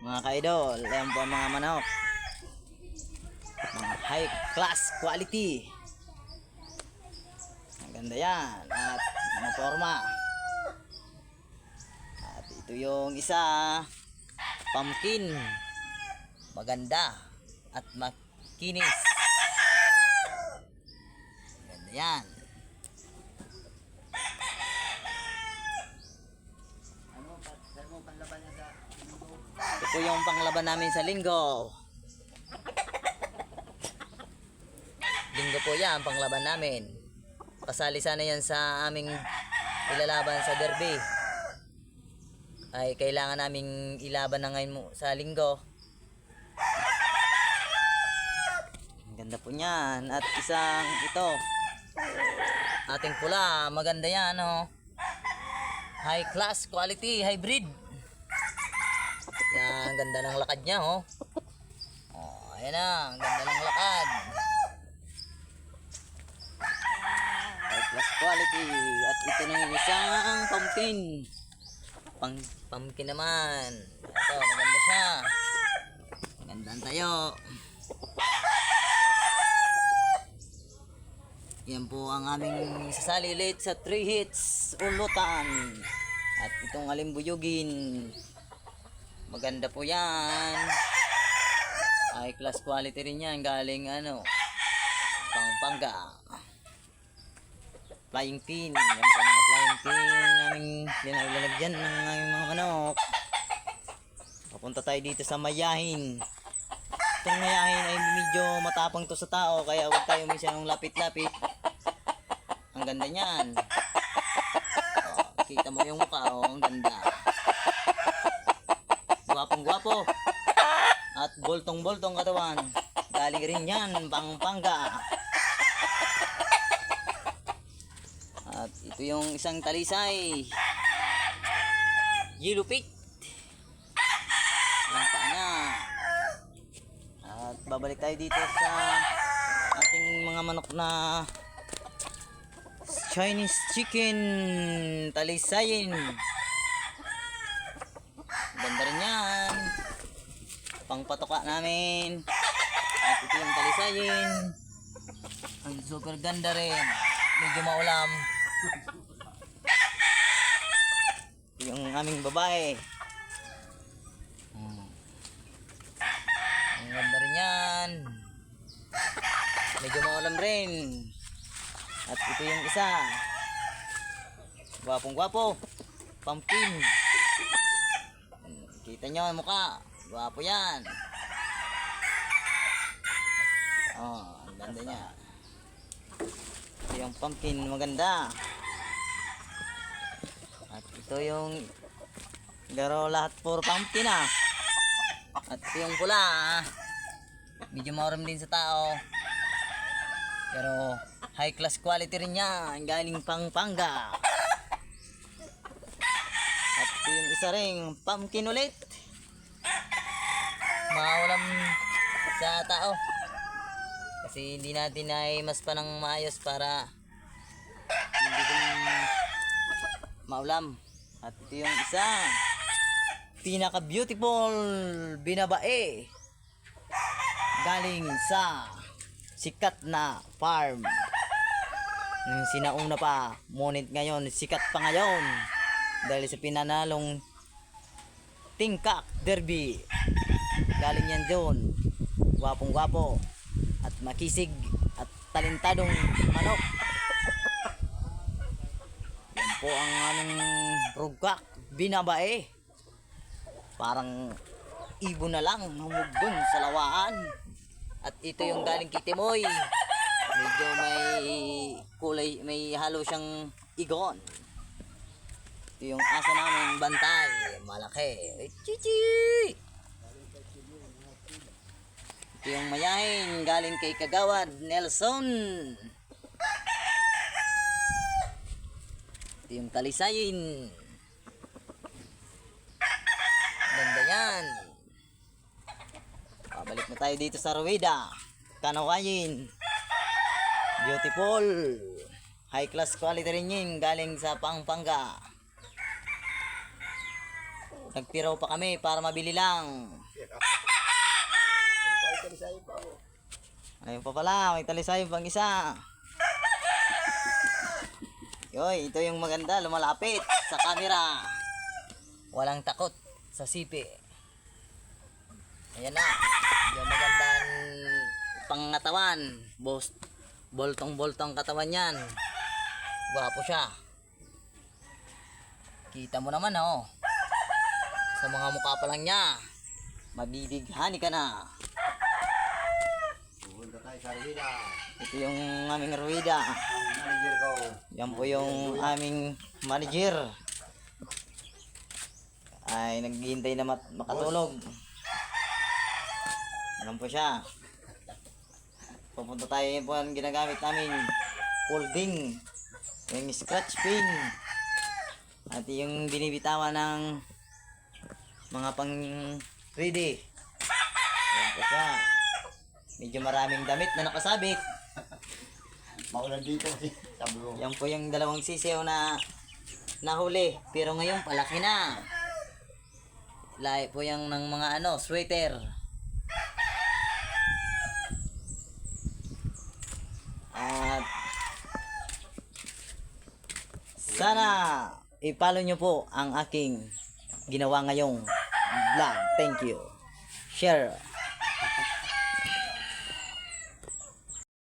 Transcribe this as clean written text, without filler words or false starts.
Mga ka-idol, ayan po ang mga manok. Mga high class quality. Ang ganda yan. At maporma. At ito yung isa, pumpkin. Maganda at makinis. Ganda yan. Ito po yung panglaban namin sa linggo. Linggo po yan, panglaban namin. Kasali sana yan sa aming ilalaban sa derby. Ay kailangan naming ilaban na ngayon sa linggo. Ang ganda po niyan. At isang ito, ating pula, maganda yan, oh. High class quality, hybrid. Yan, ang ganda ng lakad niya, oh. Oh, ayan na, ang ganda ng lakad. High class quality. At ito na yung isang pumpkin. Pumpkin naman. Ito, maganda siya. Magandang tayo. Yan po ang aming sasali ulit sa 3 hits ulutan. At itong alimbuyugin, maganda po yan. High class quality rin yan. Galing Pampanga. Flying pin. Yan po mga flying pin naming linalagyan ng aming mga manok. Papunta tayo dito sa mayahin. Itong mayahin ay medyo matapang to sa tao, kaya huwag tayo masyadong lapit-lapit. Ang ganda niyan. Oh, kita mo yung mukha, oh, ang ganda. Gwapong gwapo. At boltong-boltong katawan. Galing rin yan, Pampanga. At ito yung isang talisay. Yellow pig. Ang paa niya. At babalik tayo dito sa ating mga manok na Chinese chicken talisayin. Ganda rin yan. Pangpatoka namin. At ito yung talisayin. Ang super ganda rin. Medyo maulam. Ito yung aming babae. Ang ganda rin yan. Medyo maulam rin. At ito yung isa. Gwapong gwapo. Pumpkin. Kita nyo ang mukha. Gwapo yan. Oh, ang ganda niya. Ito yung pumpkin, maganda. At ito yung laro lahat for pumpkin, ah. At ito yung pula, ah. Medyo mauram din sa tao. Pero high class quality rin niya. Galing Pampanga. At ito yung isa ring pumpkin ulit. Maulam sa tao. Kasi hindi natin ay mas pa ng maayos para hindi din maulam. At ito yung isa. Pinaka beautiful binabae. Galing sa sikat na farm. Sinauna pa, ngunit ngayon sikat pa ngayon dahil sa pinanalong Tingkak Derby. Galing yan doon. Gwapong gwapo at makisig at talentadong manok. Yan po ang aming rugak binabae. Parang ibon na lang humugdon sa lawaan. At ito yung galing Kitimoy. Medyo may kulay, may halo siyang igon. Ito yung aso namin bantay. Malaki. Chichi! Ito yung mayahin galing kay Kagawad Nelson. Ito yung talisayin. Ganda yan. Balik na tayo dito sa Rueda. Kanawayin. Beautiful. High class quality rin yun. Galing sa Pampanga. Nagpiraw pa kami para mabili lang. Ayun pa pala, may talisay pang isa. Yoy, ito yung maganda, lumalapit sa camera. Walang takot sa sipi. Ayan na, yung magandang pangatawan. Boltong-boltong katawan yan. Gwapo siya. Kita mo naman oh. Sa mga mukha pa lang niya, mabibighani ka na. Ito yung aming Ruida. Yan po yung aming manager. Ay naghihintay na makatulog. Alam po siya. Pupunta tayo, yun po ang ginagamit namin. Folding. Yung scratch pin. At yung binibitawan ng mga pang ready. Yan po siya. Medyo maraming damit na nakasabit. Maulan dito kasi. Yan po yung dalawang sisiyo na nahuli. Pero ngayon palaki na. Lahi po yung ng mga sweater. At sana i-follow nyo po ang aking ginawa ngayong vlog. Thank you. Share.